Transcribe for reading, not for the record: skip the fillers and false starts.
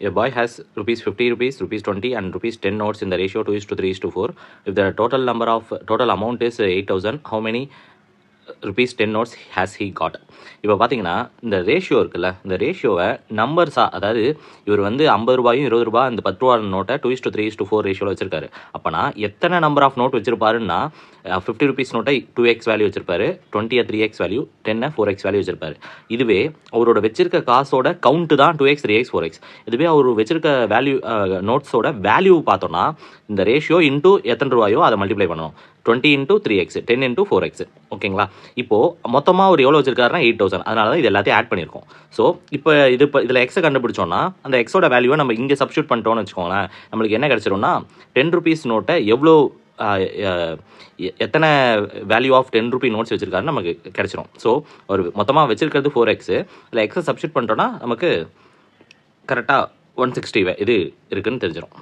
A boy has rupees 50, rupees 20 and rupees 10 notes in the ratio 2:3:4. If the total amount is 8,000, how many rupees 10 notes has he got? இப்போ பார்த்தீங்கன்னா இந்த ratio இருக்குல்ல, இந்த ரேஷியோவை நம்பர்ஸாக, அதாவது இவர் வந்து 50 ரூபாயும் 20 ரூபா இந்த 10 ரூபா நோட்டை 2:3:4 ரேஷியோவில் வச்சிருக்காரு. அப்போனா எத்தனை நம்பர் ஆஃப் நோட் வச்சிருப்பாருன்னா 50 ருபீஸ் நோட்டை 2x வேல்யூ வச்சிருப்பாரு, 20 3x வேல்யூ, 10 4x வேல்யூ வச்சிருப்பாரு. இதுவே அவரோட வச்சிருக்க காசோட கவுண்ட் தான் 2x 3x 4x. இதுவே அவர் வச்சிருக்க வேல்யூ நோட்ஸோட வேல்யூ பார்த்தோன்னா இந்த ரேஷியோ இன்டூ எத்தனை ரூபாயோ அதை மல்டிப்ளை பண்ணணும். 20 × 3x, 10 × 4x. ஓகேங்களா? இப்போது மொத்தமாக ஒரு எவ்வளோ வச்சிருக்காருன்னா 8,000. அதனால தான் இது எல்லாத்தையும் ஆட் பண்ணியிருக்கோம். ஸோ இப்போ இதில் எக்ஸை கண்டுபிடிச்சோன்னா அந்த எக்ஸோட வேல்யூவை நம்ம இங்கே சப்ஸ்டியூட் பண்ணிட்டோம்னு வச்சுக்கோங்களேன். நம்மளுக்கு என்ன கிடச்சிரும்னா 10 ருபீஸ் நோட்டை எவ்வளோ எத்தனை வேல்யூ ஆஃப் 10 ரூபி நோட்ஸ் வச்சுருக்காருன்னு நமக்கு கிடச்சிரும். ஸோ ஒரு மொத்தமாக வச்சுருக்கிறது 4x, இல்லை எக்ஸை சப்ஸ்டியூட் பண்ணிட்டோன்னா நமக்கு கரெக்டாக 160 இது இருக்குதுன்னு தெரிஞ்சிடும்.